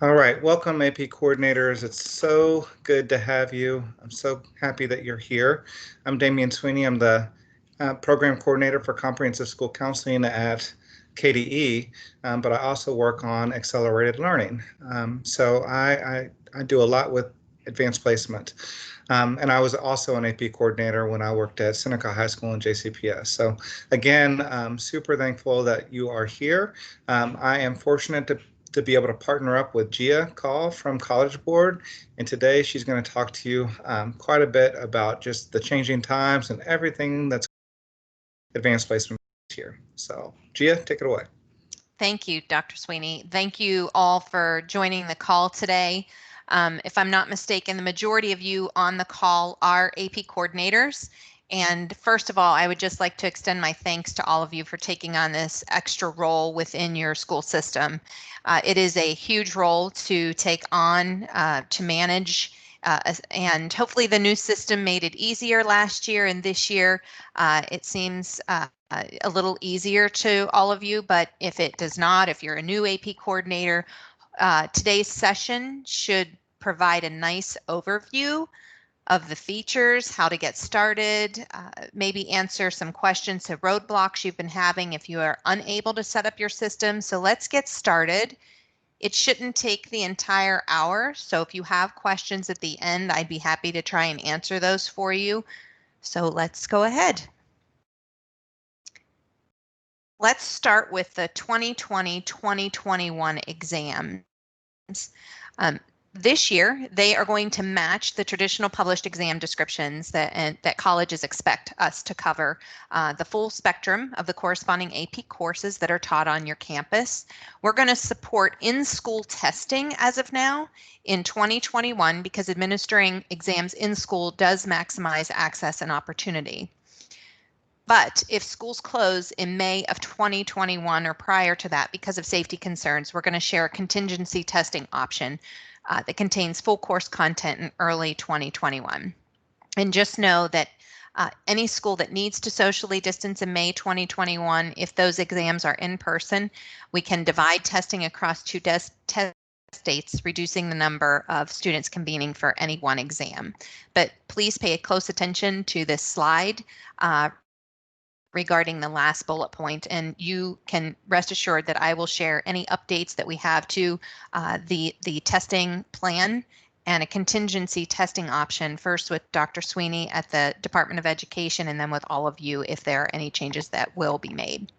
All right, welcome AP coordinators. It's so good to have you. I'm so happy that you're here. I'm Damian Sweeney. I'm the program coordinator for comprehensive school counseling at KDE, but I also work on accelerated learning. So I do a lot with advanced placement. And I was also an AP coordinator when I worked at Seneca High School and JCPS. So again, super thankful that you are here. I am fortunate to be able to partner up with Gia Call from College Board. And today she's going to talk to you quite a bit about just the changing times and everything that's advanced placement here. So Gia, take it away. Thank you, Dr. Sweeney. Thank you all for joining the call today. If I'm not mistaken, the majority of you on the call are AP coordinators. And first of all, I would just like to extend my thanks to all of you for taking on this extra role within your school system. It is a huge role to take on, to manage, and hopefully the new system made it easier last year, and this year it seems a little easier to all of you, but if it does not, if you're a new AP coordinator, today's session should provide a nice overview of the features, how to get started, maybe answer some questions to roadblocks you've been having if you are unable to set up your system. So let's get started. It shouldn't take the entire hour. So if you have questions at the end, I'd be happy to try and answer those for you. So let's go ahead. Let's start with the 2020-2021 exams. This year, they are going to match the traditional published exam descriptions that colleges expect us to cover the full spectrum of the corresponding AP courses that are taught on your campus. We're going to support in-school testing as of now in 2021 because administering exams in school does maximize access and opportunity. But if schools close in May of 2021 or prior to that because of safety concerns, we're going to share a contingency testing option that contains full course content in early 2021. And just know that any school that needs to socially distance in May 2021, if those exams are in person, we can divide testing across two test dates, reducing the number of students convening for any one exam. But please pay close attention to this slide regarding the last bullet point, and you can rest assured that I will share any updates that we have to the testing plan and a contingency testing option, first with Dr. Sweeney at the Department of Education and then with all of you if there are any changes that will be made.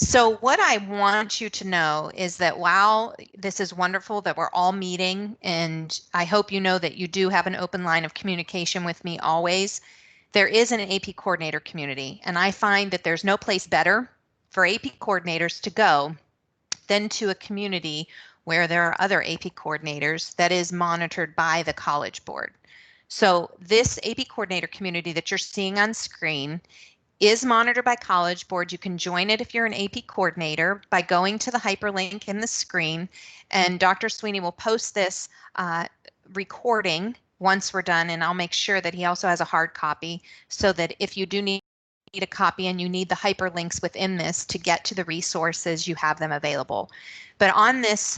So what I want you to know is that while this is wonderful that we're all meeting, and I hope you know that you do have an open line of communication with me always, there is an AP coordinator community, and I find that there's no place better for AP coordinators to go than to a community where there are other AP coordinators that is monitored by the College Board. So this AP coordinator community that you're seeing on screen is monitored by College Board. You can join it if you're an AP coordinator by going to the hyperlink in the screen, and Dr. Sweeney will post this recording once we're done, and I'll make sure that he also has a hard copy so that if you do need a copy and you need the hyperlinks within this to get to the resources, you have them available. But on this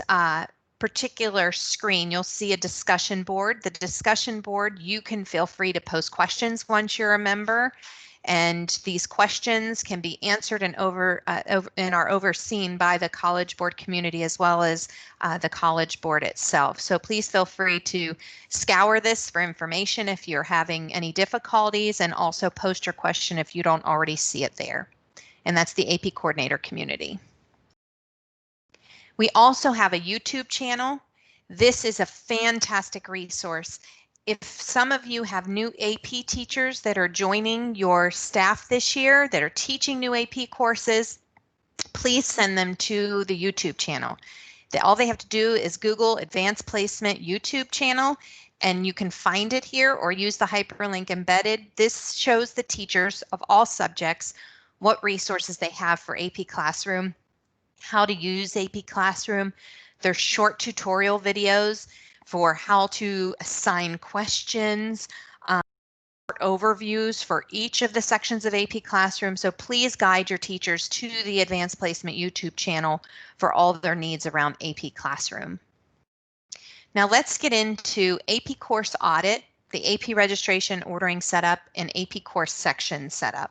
particular screen, you'll see a discussion board. The discussion board, you can feel free to post questions once you're a member. And these questions can be answered and are overseen by the College Board community as well as the College Board itself. So please feel free to scour this for information if you're having any difficulties, and also post your question if you don't already see it there. And that's the AP Coordinator community. We also have a YouTube channel. This is a fantastic resource. If some of you have new AP teachers that are joining your staff this year that are teaching new AP courses, please send them to the YouTube channel. All they have to do is Google Advanced Placement YouTube channel, and you can find it here or use the hyperlink embedded. This shows the teachers of all subjects what resources they have for AP Classroom, how to use AP Classroom. There's short tutorial videos for how to assign questions, overviews for each of the sections of AP Classroom, so please guide your teachers to the Advanced Placement YouTube channel for all of their needs around AP Classroom. Now let's get into AP Course Audit, the AP Registration Ordering Setup, and AP Course Section Setup.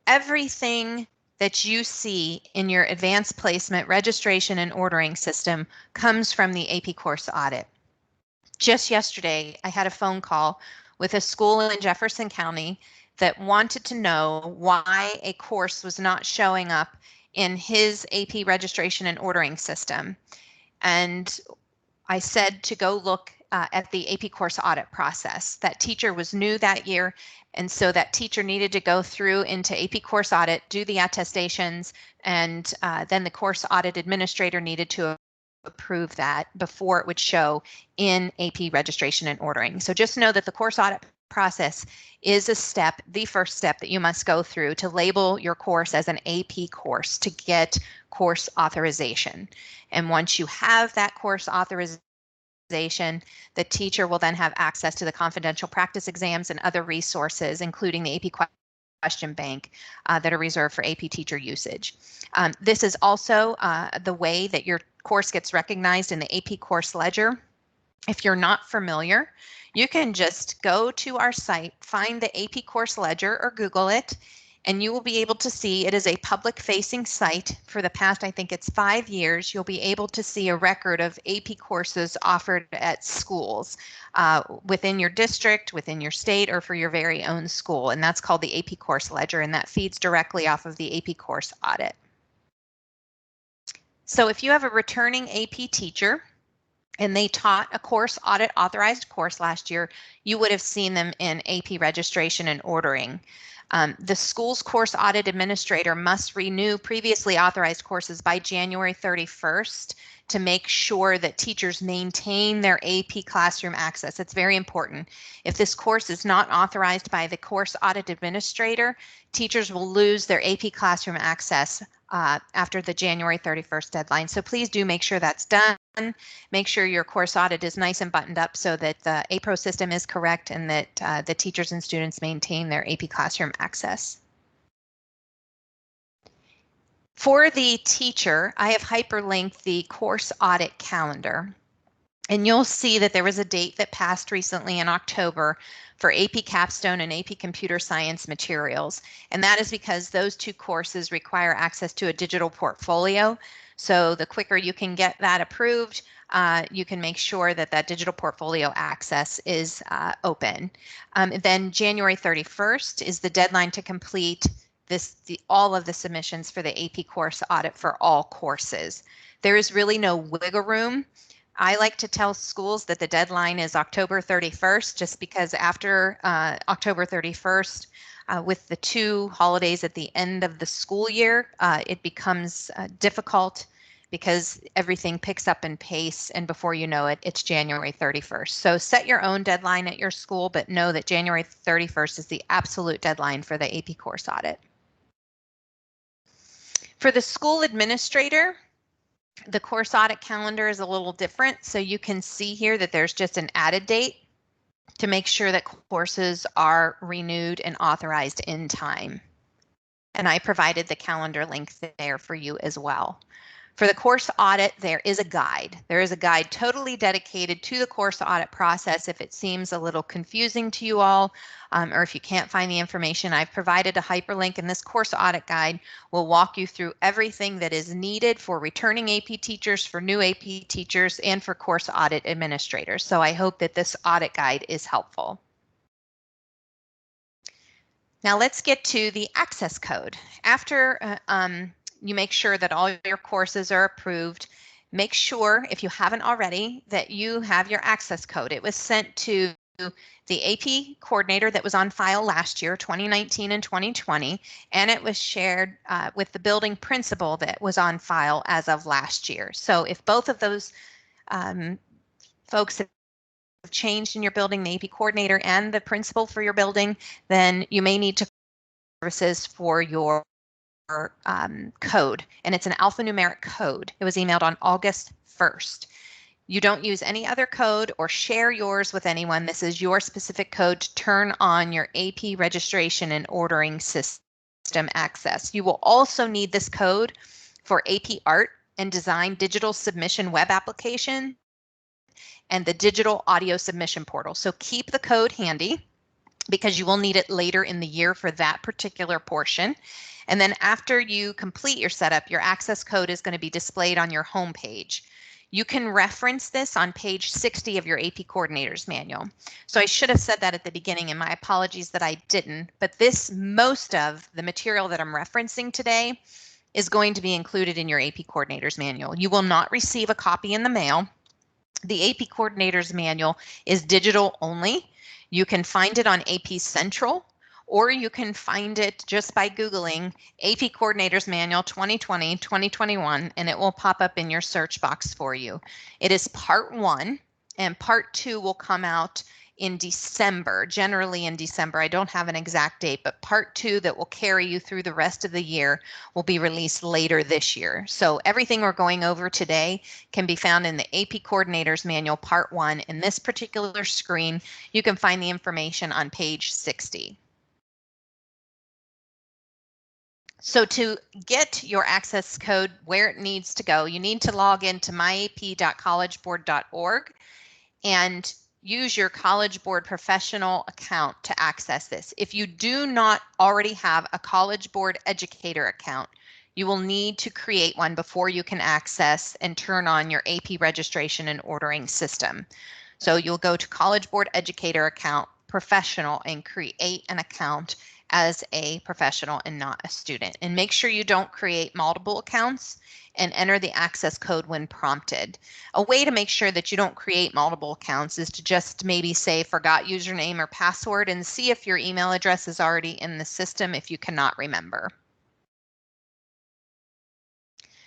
Everything that you see in your Advanced Placement Registration and Ordering system comes from the AP Course Audit. Just yesterday, I had a phone call with a school in Jefferson County that wanted to know why a course was not showing up in his AP registration and ordering system. And I said to go look at the AP course audit process. That teacher was new that year, and so that teacher needed to go through into AP course audit, do the attestations, and then the course audit administrator needed to approve that before it would show in AP registration and ordering. So just know that the course audit process is a step, the first step that you must go through to label your course as an AP course to get course authorization. And once you have that course authorization, the teacher will then have access to the confidential practice exams and other resources, including the AP question bank that are reserved for AP teacher usage. This is also the way that your course gets recognized in the AP course ledger. If you're not familiar, you can just go to our site, find the AP course ledger or Google it, and you will be able to see it is a public facing site. For the past, I think it's 5 years, you'll be able to see a record of AP courses offered at schools within your district, within your state, or for your very own school. And that's called the AP course ledger, and that feeds directly off of the AP course audit. So if you have a returning AP teacher and they taught a course audit authorized course last year, you would have seen them in AP registration and ordering. The school's course audit administrator must renew previously authorized courses by January 31st to make sure that teachers maintain their AP classroom access. It's very important. If this course is not authorized by the course audit administrator, teachers will lose their AP classroom access after the January 31st deadline. So please do make sure that's done. Make sure your course audit is nice and buttoned up so that the APRO system is correct and that the teachers and students maintain their AP classroom access. For the teacher, I have hyperlinked the course audit calendar. And you'll see that there was a date that passed recently in October for AP Capstone and AP Computer Science materials. And that is because those two courses require access to a digital portfolio. So the quicker you can get that approved, you can make sure that that digital portfolio access is open. Then January 31st is the deadline to complete all of the submissions for the AP course audit for all courses. There is really no wiggle room. I like to tell schools that the deadline is October 31st, just because after October 31st, with the 2 holidays at the end of the school year, it becomes difficult because everything picks up in pace, and before you know it, it's January 31st. So set your own deadline at your school, but know that January 31st is the absolute deadline for the AP course audit. For the school administrator, the course audit calendar is a little different. So you can see here that there's just an added date to make sure that courses are renewed and authorized in time. And I provided the calendar link there for you as well. For the course audit, there is a guide. There is a guide totally dedicated to the course audit process. If it seems a little confusing to you all, or if you can't find the information, I've provided a hyperlink, and this course audit guide will walk you through everything that is needed for returning AP teachers, for new AP teachers, and for course audit administrators. So I hope that this audit guide is helpful. Now let's get to the access code. After you make sure that all your courses are approved, make sure, if you haven't already, that you have your access code. It was sent to the AP coordinator that was on file last year, 2019 and 2020, and it was shared with the building principal that was on file as of last year. So if both of those folks have changed in your building, the AP coordinator and the principal for your building, then you may need to services for your code, and it's an alphanumeric code. It was emailed on August 1st. You don't use any other code or share yours with anyone. This is your specific code to turn on your AP registration and ordering system access. You will also need this code for AP Art and Design digital submission web application and the digital audio submission portal. So keep the code handy because you will need it later in the year for that particular portion. And then after you complete your setup, your access code is going to be displayed on your home page. You can reference this on page 60 of your AP Coordinator's Manual. So I should have said that at the beginning, and my apologies that I didn't, but most of the material that I'm referencing today is going to be included in your AP Coordinator's Manual. You will not receive a copy in the mail. The AP Coordinator's Manual is digital only. You can find it on AP Central, or you can find it just by Googling AP Coordinator's Manual 2020-2021, and it will pop up in your search box for you. It is part 1, and part 2 will come out in December, generally in December. I don't have an exact date, but part 2 that will carry you through the rest of the year will be released later this year. So everything we're going over today can be found in the AP Coordinator's Manual Part 1. In this particular screen, you can find the information on page 60. So to get your access code where it needs to go, you need to log into myap.collegeboard.org and use your College Board professional account to access this. If you do not already have a College Board educator account, you will need to create one before you can access and turn on your AP registration and ordering system. So you'll go to College Board educator account, professional, and create an account as a professional and not a student. And make sure you don't create multiple accounts and enter the access code when prompted. A way to make sure that you don't create multiple accounts is to just maybe say forgot username or password and see if your email address is already in the system if you cannot remember.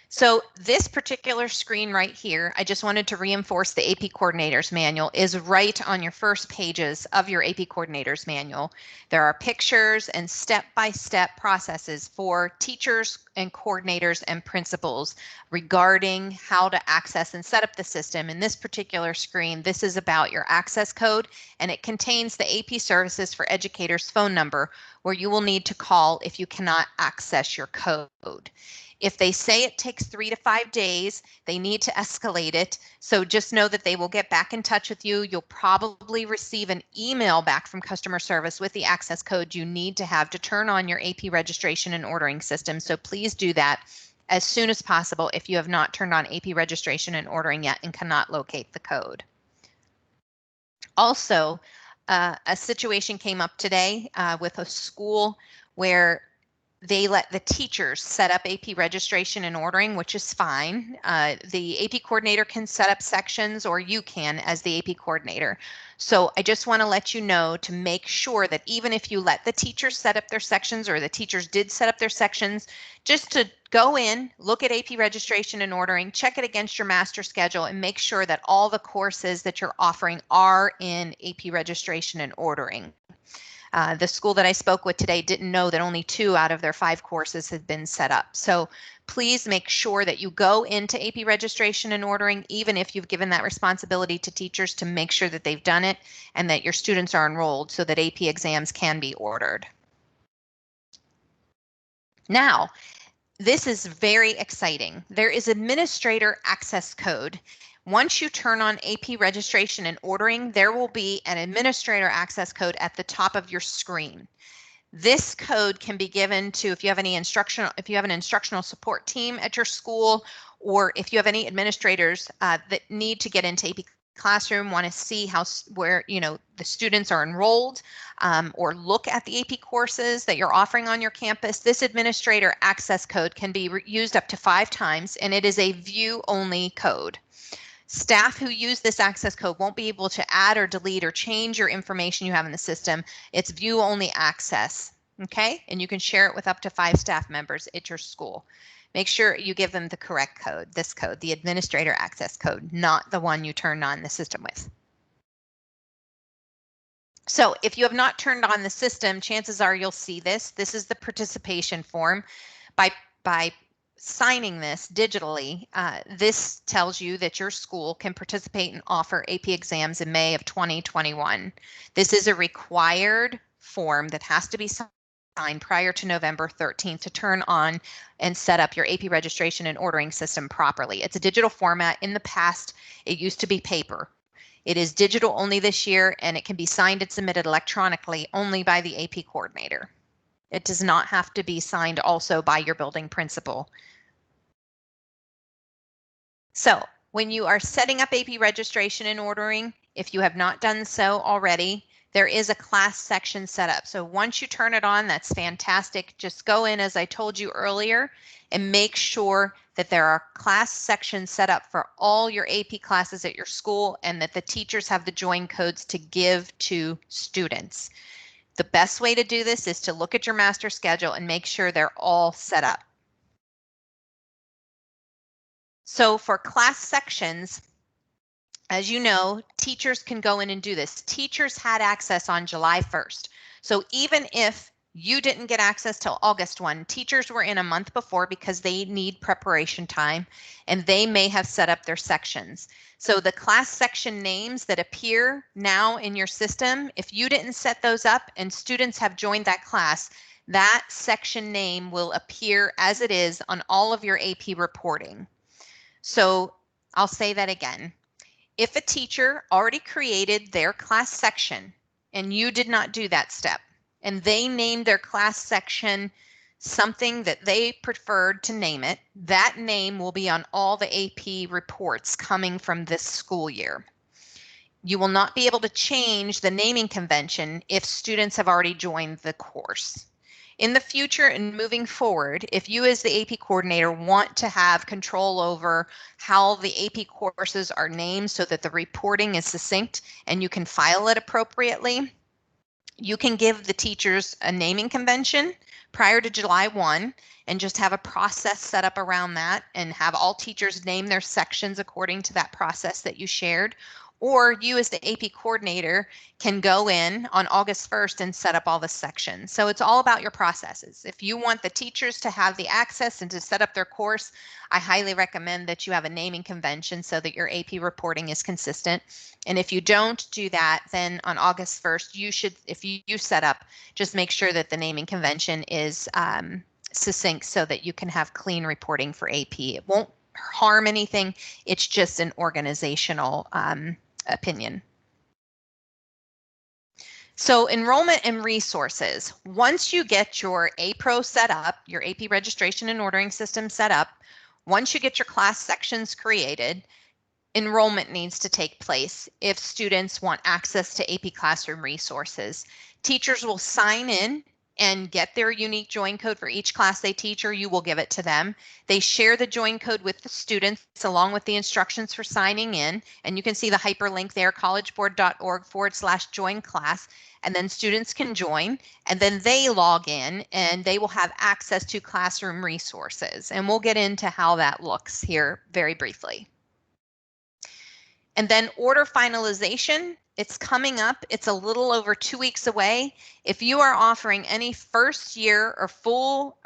So this particular screen right here, I just wanted to reinforce the AP Coordinator's Manual is right on your first pages of your AP Coordinator's Manual. There are pictures and step-by-step processes for teachers and coordinators and principals regarding how to access and set up the system. In this particular screen, this is about your access code, and it contains the AP Services for Educators phone number where you will need to call if you cannot access your code. If they say it takes 3 to 5 days, they need to escalate it. So just know that they will get back in touch with you. You'll probably receive an email back from customer service with the access code you need to have to turn on your AP registration and ordering system. So please do that as soon as possible if you have not turned on AP registration and ordering yet and cannot locate the code. Also, a situation came up today with a school where they let the teachers set up AP registration and ordering, which is fine. The AP coordinator can set up sections, or you can as the AP coordinator. So I just want to let you know to make sure that even if you let the teachers set up their sections, or the teachers did set up their sections, just to go in, look at AP registration and ordering, check it against your master schedule, and make sure that all the courses that you're offering are in AP registration and ordering. The school that I spoke with today didn't know that only 2 out of their 5 courses had been set up. So please make sure that you go into AP registration and ordering, even if you've given that responsibility to teachers, to make sure that they've done it and that your students are enrolled so that AP exams can be ordered. Now, this is very exciting. There is administrator access code. Once you turn on AP registration and ordering, there will be an administrator access code at the top of your screen. This code can be given to if you have an instructional support team at your school, or if you have any administrators that need to get into AP Classroom, want to see where the students are enrolled, or look at the AP courses that you're offering on your campus. This administrator access code can be used up to 5 times, and it is a view-only code. Staff who use this access code won't be able to add or delete or change your information you have in the system. It's view-only access, okay? And you can share it with up to 5 staff members at your school. Make sure you give them the correct code, this code, the administrator access code, not the one you turned on the system with. So if you have not turned on the system, chances are you'll see this. This is the participation form. By signing this digitally, this tells you that your school can participate and offer AP exams in May of 2021. This is a required form that has to be signed prior to November 13th to turn on and set up your AP registration and ordering system properly. It's a digital format. In the past, it used to be paper. It is digital only this year, and it can be signed and submitted electronically only by the AP coordinator. It does not have to be signed also by your building principal. So when you are setting up AP registration and ordering, if you have not done so already, there is a class section set up. So once you turn it on, that's fantastic. Just go in, as I told you earlier, and make sure that there are class sections set up for all your AP classes at your school and that the teachers have the join codes to give to students. The best way to do this is to look at your master schedule and make sure they're all set up. So for class sections, as you know, teachers can go in and do this. Teachers had access on July 1st. So even if you didn't get access till August 1, teachers were in a month before because they need preparation time and they may have set up their sections. So the class section names that appear now in your system, if you didn't set those up and students have joined that class, that section name will appear as it is on all of your AP reporting. So I'll say that again. If a teacher already created their class section and you did not do that step, and they named their class section something that they preferred to name it, that name will be on all the AP reports coming from this school year. You will not be able to change the naming convention if students have already joined the course. In the future and moving forward, if you as the AP coordinator want to have control over how the AP courses are named so that the reporting is succinct and you can file it appropriately, you can give the teachers a naming convention prior to July 1 and just have a process set up around that and have all teachers name their sections according to that process that you shared. Or you as the AP coordinator can go in on August 1st and set up all the sections. So it's all about your processes. If you want the teachers to have the access and to set up their course, I highly recommend that you have a naming convention so that your AP reporting is consistent. And if you don't do that, then on August 1st, you should, if you set up, just make sure that the naming convention is succinct so that you can have clean reporting for AP. It won't harm anything. It's just an organizational opinion. So enrollment and resources. Once you get your APRO set up, your AP registration and ordering system set up, once you get your class sections created, enrollment needs to take place if students want access to AP classroom resources. Teachers will sign in and get their unique join code for each class they teach, or you will give it to them. They share the join code with the students along with the instructions for signing in. And you can see the hyperlink there, collegeboard.org/join class. And then students can join and then they log in and they will have access to classroom resources. And we'll get into how that looks here very briefly. And then order finalization, it's coming up. It's a little over 2 weeks away. If you are offering any first year or full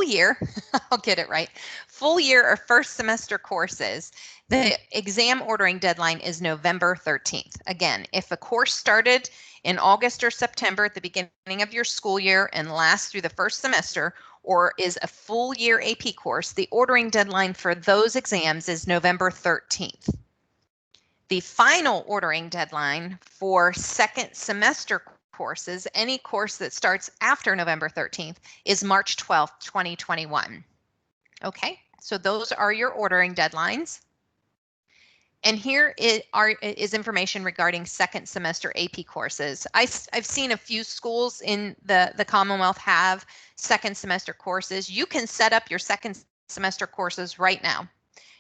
year, I'll get it right, full year or first semester courses, the exam ordering deadline is November 13th. Again, if a course started in August or September at the beginning of your school year and lasts through the first semester, or is a full year AP course, the ordering deadline for those exams is November 13th. The final ordering deadline for second semester courses, any course that starts after November 13th, is March 12th, 2021. Okay, so those are your ordering deadlines. And here is information regarding second semester AP courses. I've seen a few schools in the Commonwealth have second semester courses. You can set up your second semester courses right now.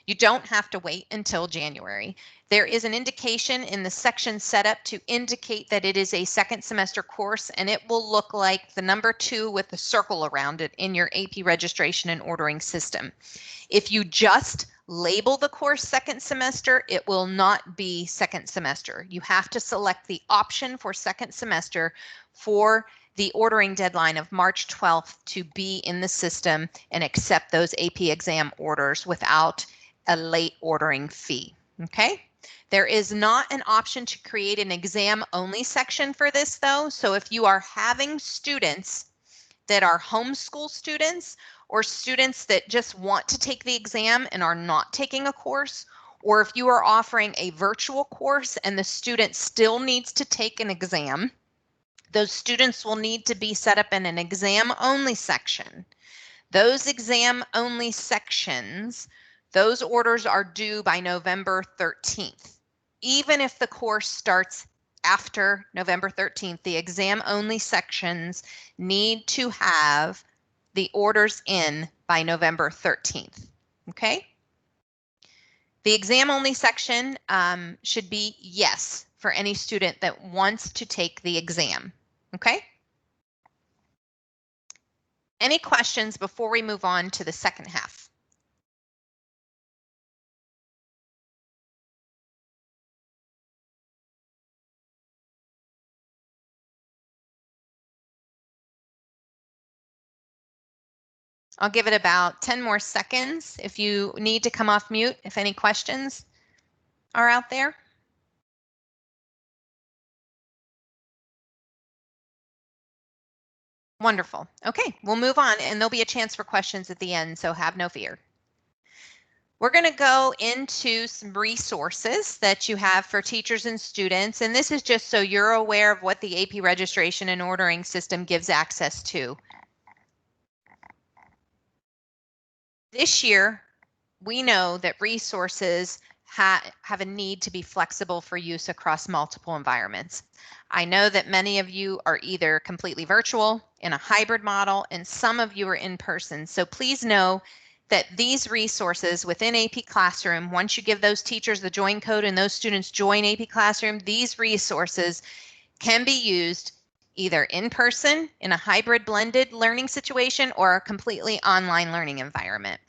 You don't have to wait until January. There is an indication in the section setup to indicate that it is a second semester course, and it will look like the number 2 with the circle around it in your AP registration and ordering system. If you just label the course second semester, it will not be second semester. You have to select the option for second semester for the ordering deadline of March 12th to be in the system and accept those AP exam orders without a late ordering fee. Okay? There is not an option to create an exam only section for this though. So if you are having students that are homeschool students or students that just want to take the exam and are not taking a course, or if you are offering a virtual course and the student still needs to take an exam, those students will need to be set up in an exam only section. Those exam only sections, those orders are due by November 13th. Even if the course starts after November 13th, the exam only sections need to have the orders in by November 13th. Okay? The exam only section should be yes for any student that wants to take the exam. Okay? Any questions before we move on to the second half? I'll give it about 10 more seconds if you need to come off mute, if any questions are out there. Wonderful. Okay, we'll move on and there'll be a chance for questions at the end, so have no fear. We're going to go into some resources that you have for teachers and students, and this is just so you're aware of what the AP registration and ordering system gives access to. This year, we know that resources have a need to be flexible for use across multiple environments. I know that many of you are either completely virtual, in a hybrid model, and some of you are in person. So please know that these resources within AP Classroom, once you give those teachers the join code and those students join AP Classroom, these resources can be used either in person in a hybrid blended learning situation or a completely online learning environment.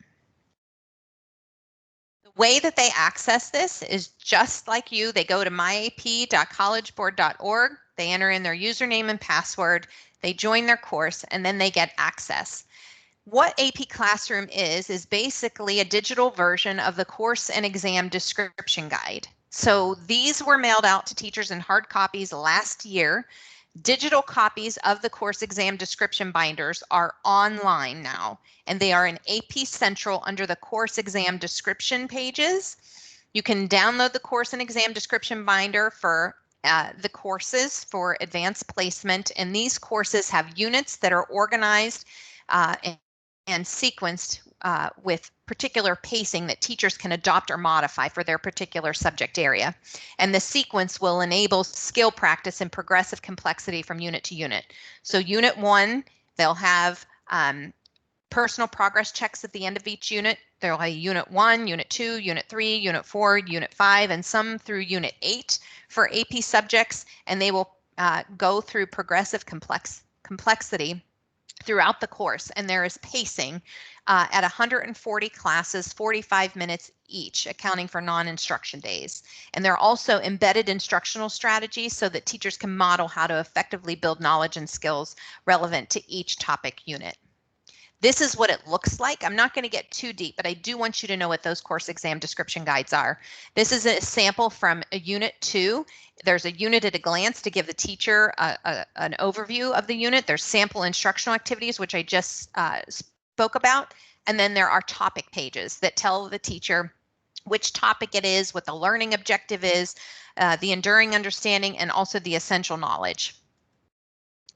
The way that they access this is just like you. They go to myap.collegeboard.org, they enter in their username and password, they join their course, and then they get access. What AP Classroom is basically a digital version of the course and exam description guide. So these were mailed out to teachers in hard copies last year. Digital copies of the course exam description binders are online now, and they are in AP Central under the course exam description pages. You can download the course and exam description binder for the courses for advanced placement, and these courses have units that are organized and sequenced with particular pacing that teachers can adopt or modify for their particular subject area. And the sequence will enable skill practice and progressive complexity from unit to unit. So unit 1, they'll have personal progress checks at the end of each unit. There'll be unit 1, unit 2, unit 3, unit 4, unit 5, and some through unit 8 for AP subjects, and they will go through progressive complexity throughout the course, and there is pacing at 140 classes, 45 minutes each, accounting for non-instruction days. And there are also embedded instructional strategies so that teachers can model how to effectively build knowledge and skills relevant to each topic unit. This is what it looks like. I'm not going to get too deep, but I do want you to know what those course exam description guides are. This is a sample from a unit 2. There's a unit at a glance to give the teacher an overview of the unit. There's sample instructional activities, which I just spoke about. And then there are topic pages that tell the teacher which topic it is, what the learning objective is, the enduring understanding, and also the essential knowledge.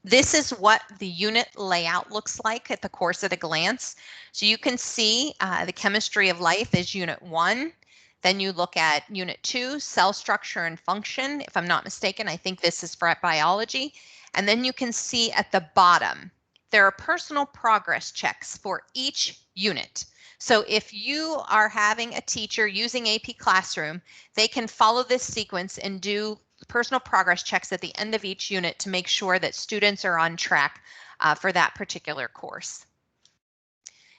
This is what the unit layout looks like at the course at a glance. So you can see the chemistry of life is unit 1. Then you look at unit 2, cell structure and function. If I'm not mistaken, I think this is for biology. And then you can see at the bottom, there are personal progress checks for each unit. So if you are having a teacher using AP Classroom, they can follow this sequence and do personal progress checks at the end of each unit to make sure that students are on track for that particular course.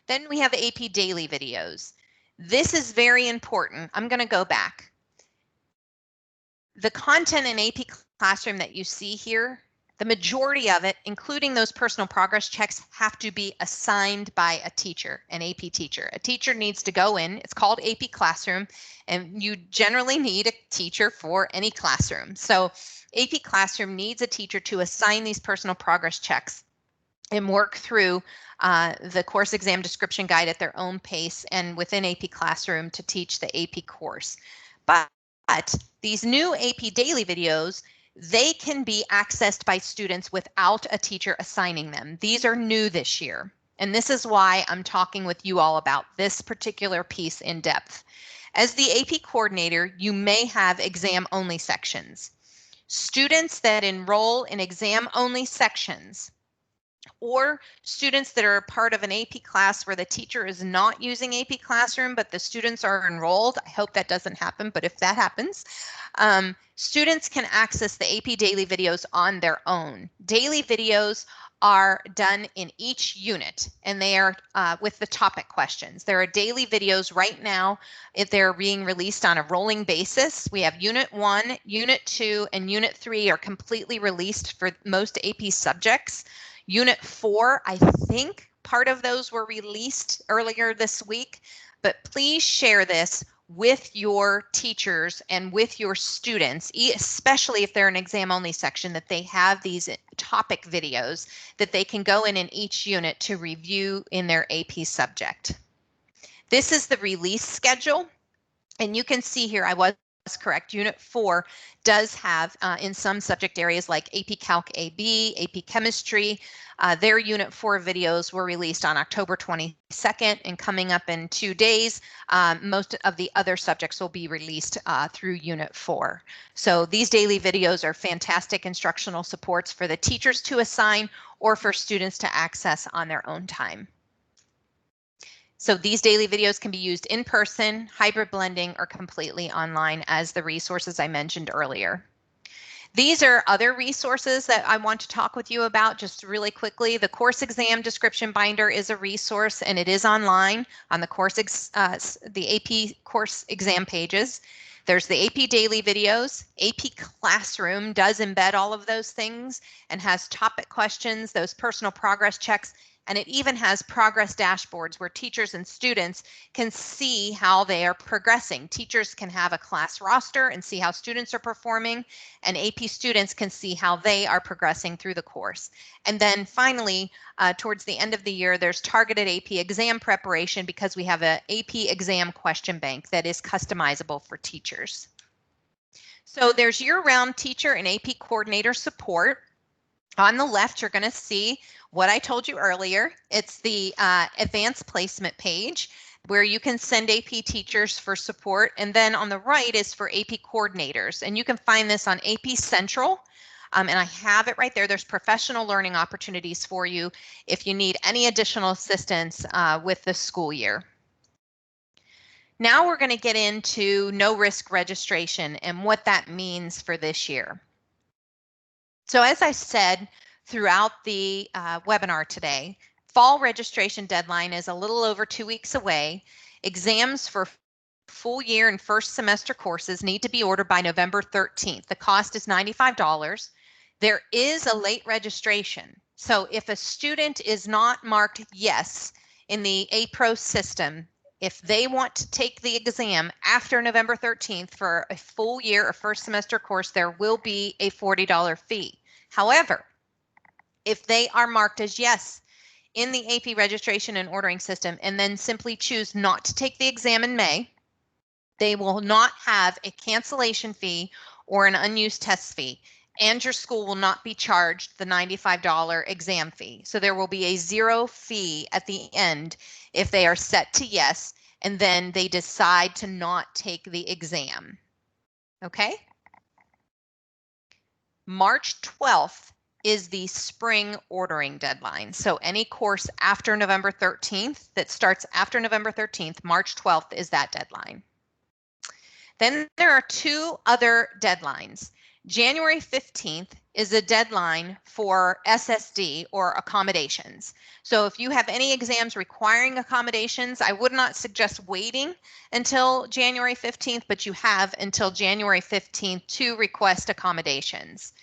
Then we have AP Daily videos. This is very important. I'm going to go back. The content in AP Classroom that you see here The majority of it, including those personal progress checks, have to be assigned by a teacher, an AP teacher. A teacher needs to go in, it's called AP Classroom, and you generally need a teacher for any classroom. So AP Classroom needs a teacher to assign these personal progress checks and work through the course exam description guide at their own pace and within AP Classroom to teach the AP course. But these new AP Daily videos, they can be accessed by students without a teacher assigning them. These are new this year. And this is why I'm talking with you all about this particular piece in depth. As the AP coordinator, you may have exam-only sections. Students that enroll in exam-only sections, or students that are part of an AP class where the teacher is not using AP Classroom, but the students are enrolled. I hope that doesn't happen, but if that happens, students can access the AP Daily videos on their own. Daily videos are done in each unit, and they are with the topic questions. There are daily videos right now. If they're being released on a rolling basis, we have Unit 1, Unit 2, and Unit 3 are completely released for most AP subjects. Unit 4, I think part of those were released earlier this week, but please share this with your teachers and with your students, especially if they're an exam-only section, that they have these topic videos that they can go in each unit to review in their AP subject. This is the release schedule, and you can see here I was correct. Unit 4 does have in some subject areas like AP Calc AB, AP Chemistry, their Unit 4 videos were released on October 22nd, and coming up in 2 days, most of the other subjects will be released through Unit 4. So these daily videos are fantastic instructional supports for the teachers to assign or for students to access on their own time. So these daily videos can be used in person, hybrid blending, or completely online as the resources I mentioned earlier. These are other resources that I want to talk with you about just really quickly. The course exam description binder is a resource, and it is online on the the AP course exam pages. There's the AP Daily videos. AP Classroom does embed all of those things and has topic questions, those personal progress checks, and it even has progress dashboards where teachers and students can see how they are progressing. Teachers can have a class roster and see how students are performing, and AP students can see how they are progressing through the course. And then finally, towards the end of the year, there's targeted AP exam preparation because we have an AP exam question bank that is customizable for teachers. So there's year-round teacher and AP coordinator support. On the left, you're going to see what I told you earlier. It's the advanced placement page where you can send AP teachers for support. And then on the right is for AP coordinators. And you can find this on AP Central. And I have it right there. There's professional learning opportunities for you if you need any additional assistance with the school year. Now we're going to get into no risk registration and what that means for this year. So as I said throughout the webinar today, fall registration deadline is a little over 2 weeks away. Exams for full year and first semester courses need to be ordered by November 13th. The cost is $95. There is a late registration. So if a student is not marked yes in the APRO system, if they want to take the exam after November 13th for a full year or first semester course, there will be a $40 fee. However, if they are marked as yes in the AP registration and ordering system and then simply choose not to take the exam in May, they will not have a cancellation fee or an unused test fee, and your school will not be charged the $95 exam fee. So there will be a zero fee at the end if they are set to yes and then they decide to not take the exam. Okay? March 12th is the spring ordering deadline. So any course after November 13th that starts after November 13th, March 12th is that deadline. Then there are 2 other deadlines. January 15th is a deadline for SSD or accommodations. So if you have any exams requiring accommodations, I would not suggest waiting until January 15th, but you have until January 15th to request accommodations.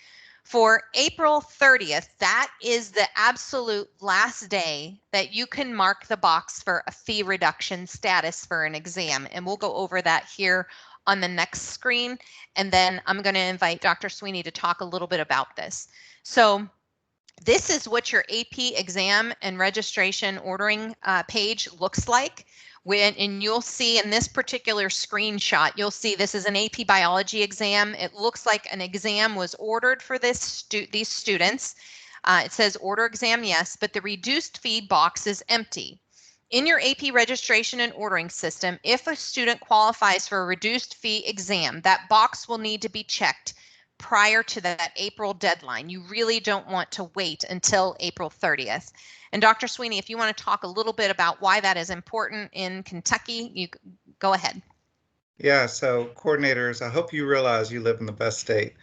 For April 30th, that is the absolute last day that you can mark the box for a fee reduction status for an exam. And we'll go over that here on the next screen. And then I'm going to invite Dr. Sweeney to talk a little bit about this. So this is what your AP exam and registration ordering page looks like. And you'll see in this particular screenshot, you'll see this is an AP biology exam. It looks like an exam was ordered for these students. It says order exam, yes, but the reduced fee box is empty. In your AP registration and ordering system, if a student qualifies for a reduced fee exam, that box will need to be checked prior to that April deadline. You really don't want to wait until April 30th. And Dr. Sweeney, if you want to talk a little bit about why that is important in Kentucky, you go ahead. Yeah, so coordinators, I hope you realize you live in the best state.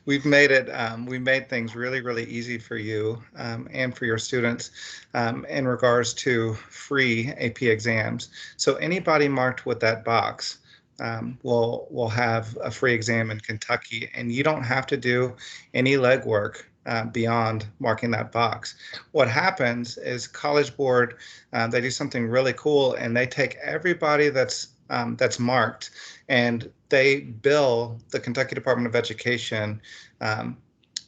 We've made things really, really easy for you and for your students in regards to free AP exams. So anybody marked with that box will have a free exam in Kentucky, and you don't have to do any legwork beyond marking that box. What happens is College Board, they do something really cool, and they take everybody that's marked, and they bill the Kentucky Department of Education.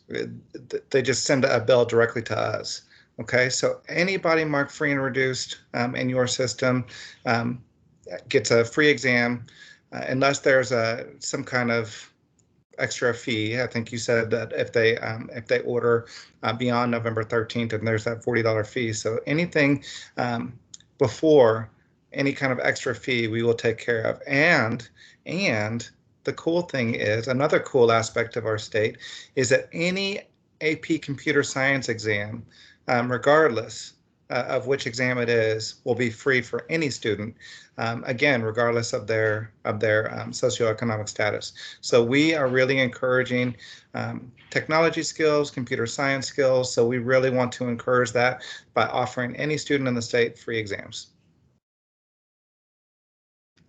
They just send a bill directly to us. Okay, so anybody marked free and reduced in your system gets a free exam, unless there's some kind of extra fee. I think you said that if they order beyond November 13th, and there's that $40 fee. So anything before any kind of extra fee, we will take care of. And the cool thing is, another cool aspect of our state is that any AP computer science exam, regardless of which exam it is, will be free for any student, again, regardless of their socioeconomic status. So we are really encouraging technology skills, computer science skills. So we really want to encourage that by offering any student in the state free exams.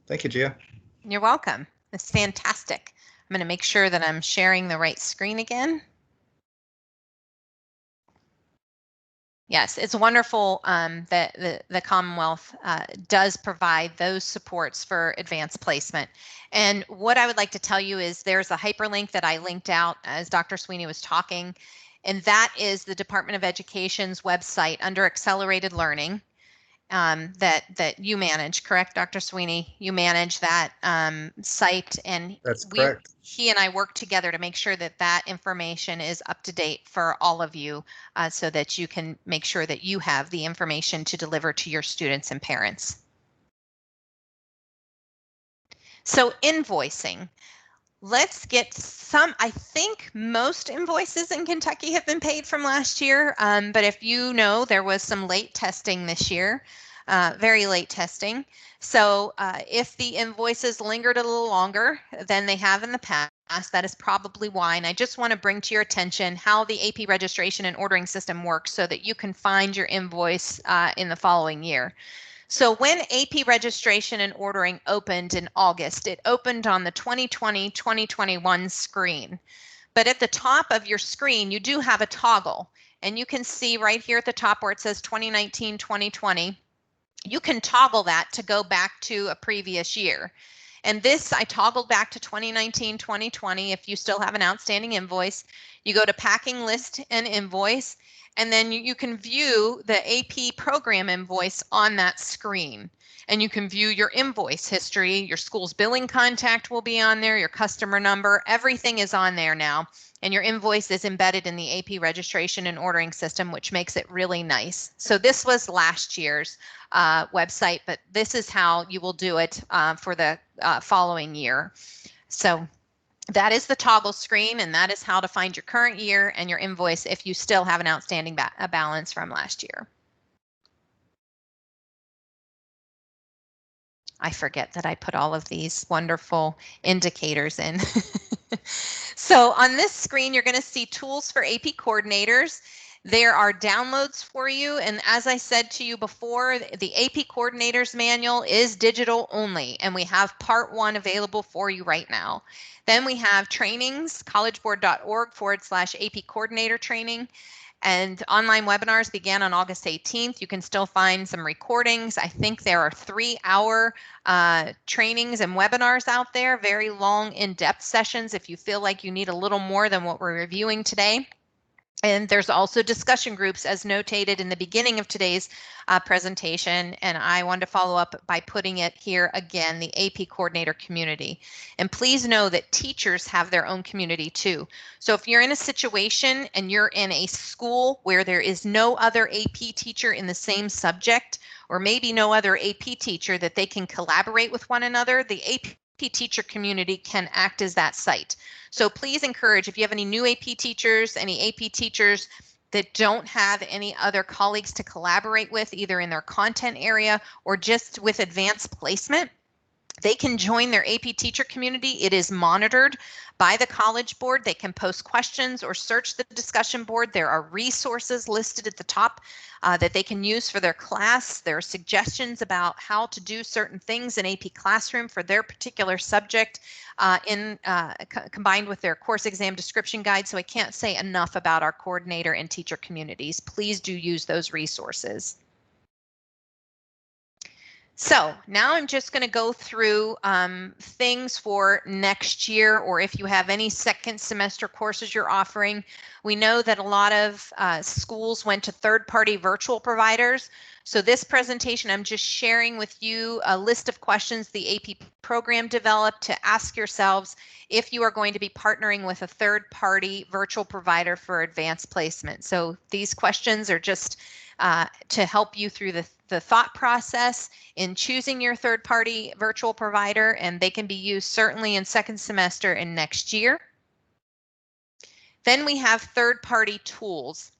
Thank you, Gia. You're welcome. It's fantastic. I'm going to make sure that I'm sharing the right screen again. Yes, it's wonderful that the Commonwealth does provide those supports for advanced placement. And what I would like to tell you is there's a hyperlink that I linked out as Dr. Sweeney was talking, and that is the Department of Education's website under Accelerated Learning. That you manage, correct, Dr. Sweeney? You manage that site, and that's correct. He and I work together to make sure that that information is up to date for all of you, so that you can make sure that you have the information to deliver to your students and parents. So invoicing. Let's get some, I think most invoices in Kentucky have been paid from last year, but if you know, there was some late testing this year, very late testing. So if the invoices lingered a little longer than they have in the past, that is probably why. And I just want to bring to your attention how the AP registration and ordering system works so that you can find your invoice in the following year. So when AP registration and ordering opened in August, it opened on the 2020-2021 screen. But at the top of your screen, you do have a toggle. And you can see right here at the top where it says 2019-2020, you can toggle that to go back to a previous year. And this, I toggled back to 2019-2020. If you still have an outstanding invoice, you go to packing list and invoice, and then you can view the AP program invoice on that screen. And you can view your invoice history, your school's billing contact will be on there, your customer number, everything is on there now. And your invoice is embedded in the AP registration and ordering system, which makes it really nice. So this was last year's website, but this is how you will do it for the following year. So that is the toggle screen, and that is how to find your current year and your invoice if you still have an outstanding balance from last year. I forget that I put all of these wonderful indicators in. So on this screen, you're going to see tools for AP coordinators. There are downloads for you. And as I said to you before, the AP Coordinator's Manual is digital only, and we have part 1 available for you right now. Then we have trainings, collegeboard.org/AP Coordinator Training. And online webinars began on August 18th. You can still find some recordings. I think there are 3-hour trainings and webinars out there, very long, in-depth sessions if you feel like you need a little more than what we're reviewing today. And there's also discussion groups as notated in the beginning of today's presentation. And I wanted to follow up by putting it here again, the AP Coordinator community. And please know that teachers have their own community too. So if you're in a situation and you're in a school where there is no other AP teacher in the same subject, or maybe no other AP teacher that they can collaborate with one another, the AP teacher community can act as that site. So please encourage, if you have any new AP teachers, any AP teachers that don't have any other colleagues to collaborate with, either in their content area or just with advanced placement, they can join their AP teacher community. It is monitored by the College Board. They can post questions or search the discussion board. There are resources listed at the top that they can use for their class. There are suggestions about how to do certain things in AP Classroom for their particular subject combined with their course exam description guide. So I can't say enough about our coordinator and teacher communities. Please do use those resources. So now I'm just going to go through things for next year, or if you have any second semester courses you're offering. We know that a lot of schools went to third-party virtual providers. So this presentation, I'm just sharing with you a list of questions the AP program developed to ask yourselves if you are going to be partnering with a third-party virtual provider for advanced placement. So these questions are just to help you through the thought process in choosing your third-party virtual provider, and they can be used certainly in second semester and next year. Then we have third-party tools.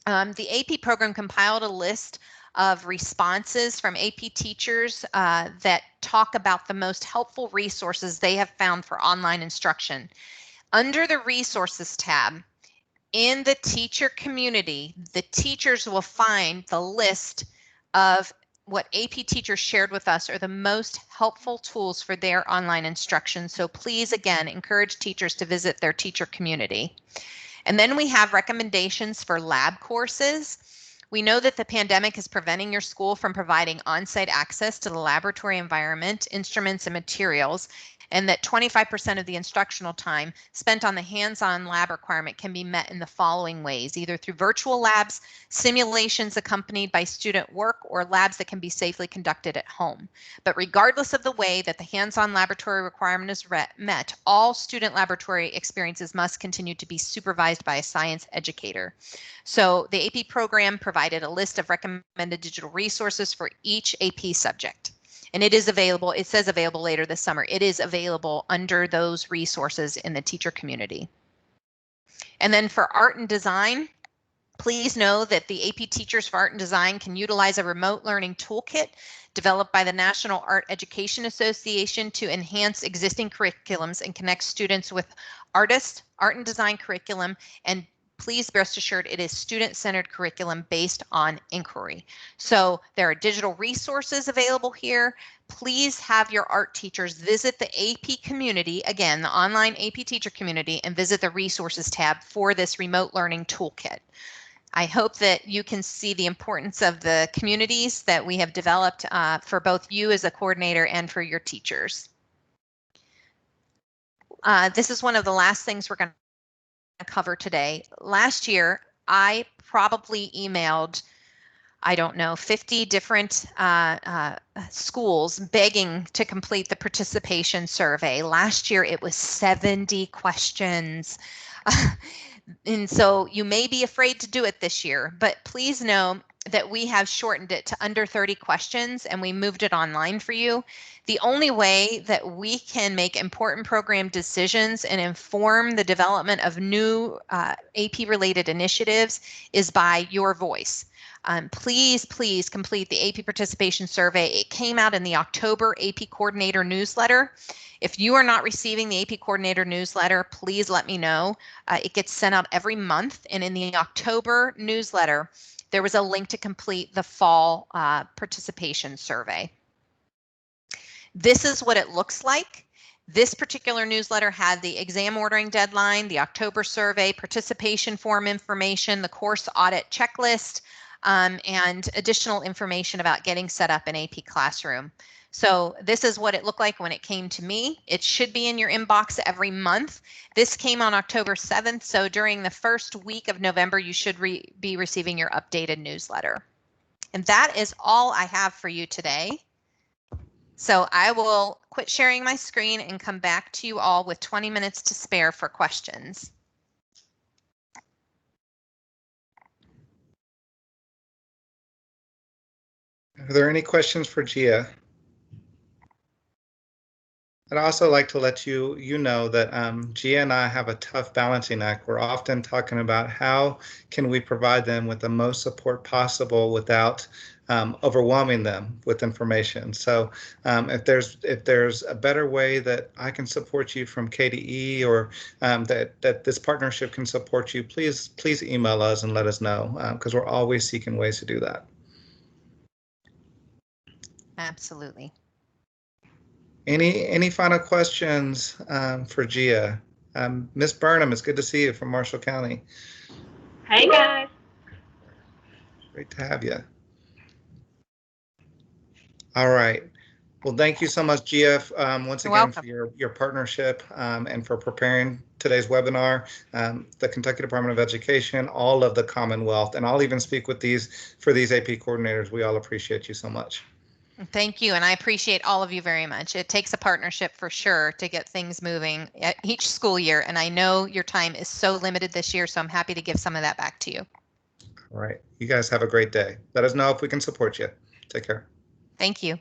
The AP program compiled a list of responses from AP teachers that talk about the most helpful resources they have found for online instruction. Under the Resources tab, in the teacher community, the teachers will find the list of what AP teachers shared with us are the most helpful tools for their online instruction. So please, again, encourage teachers to visit their teacher community. And then we have recommendations for lab courses. We know that the pandemic is preventing your school from providing on-site access to the laboratory environment, instruments, and materials, and that 25% of the instructional time spent on the hands-on lab requirement can be met in the following ways, either through virtual labs, simulations accompanied by student work, or labs that can be safely conducted at home. But regardless of the way that the hands-on laboratory requirement is met, all student laboratory experiences must continue to be supervised by a science educator. So the AP program provided a list of recommended digital resources for each AP subject. And it is available, it says available later this summer. It is available under those resources in the teacher community. And then for art and design, please know that the AP Teachers for Art and Design can utilize a remote learning toolkit developed by the National Art Education Association to enhance existing curriculums and connect students with artists, art and design curriculum, and please rest assured it is student-centered curriculum based on inquiry. So there are digital resources available here. Please have your art teachers visit the AP community, again, the online AP teacher community, and visit the resources tab for this remote learning toolkit. I hope that you can see the importance of the communities that we have developed for both you as a coordinator and for your teachers. This is one of the last things we're going to cover today. Last year, I probably emailed, I don't know, 50 different schools begging to complete the participation survey. Last year, it was 70 questions. And so you may be afraid to do it this year, but please know that we have shortened it to under 30 questions and we moved it online for you. The only way that we can make important program decisions and inform the development of new AP related initiatives is by your voice. Please, please complete the AP participation survey. It came out in the October AP coordinator newsletter. If you are not receiving the AP coordinator newsletter, please let me know. It gets sent out every month, and in the October newsletter, there was a link to complete the fall participation survey. This is what it looks like. This particular newsletter had the exam ordering deadline, the October survey, participation form information, the course audit checklist, and additional information about getting set up in AP Classroom. So this is what it looked like when it came to me. It should be in your inbox every month. This came on October 7th, so during the first week of November, you should be receiving your updated newsletter. And that is all I have for you today. So I will quit sharing my screen and come back to you all with 20 minutes to spare for questions. Are there any questions for Gia? I'd also like to let you know that Gia and I have a tough balancing act. We're often talking about how can we provide them with the most support possible without overwhelming them with information. So if there's a better way that I can support you from KDE, or that this partnership can support you, please email us and let us know, because we're always seeking ways to do that. Absolutely. Any final questions for Gia? Miss Burnham, it's good to see you from Marshall County. Hey guys. Great to have you. All right. Well, thank you so much, Gia, once again for your partnership and for preparing today's webinar. The Kentucky Department of Education, all of the Commonwealth, and I'll even speak with these AP coordinators. We all appreciate you so much. Thank you, and I appreciate all of you very much. It takes a partnership for sure to get things moving each school year, and I know your time is so limited this year, so I'm happy to give some of that back to you. All right. You guys have a great day. Let us know if we can support you. Take care. Thank you.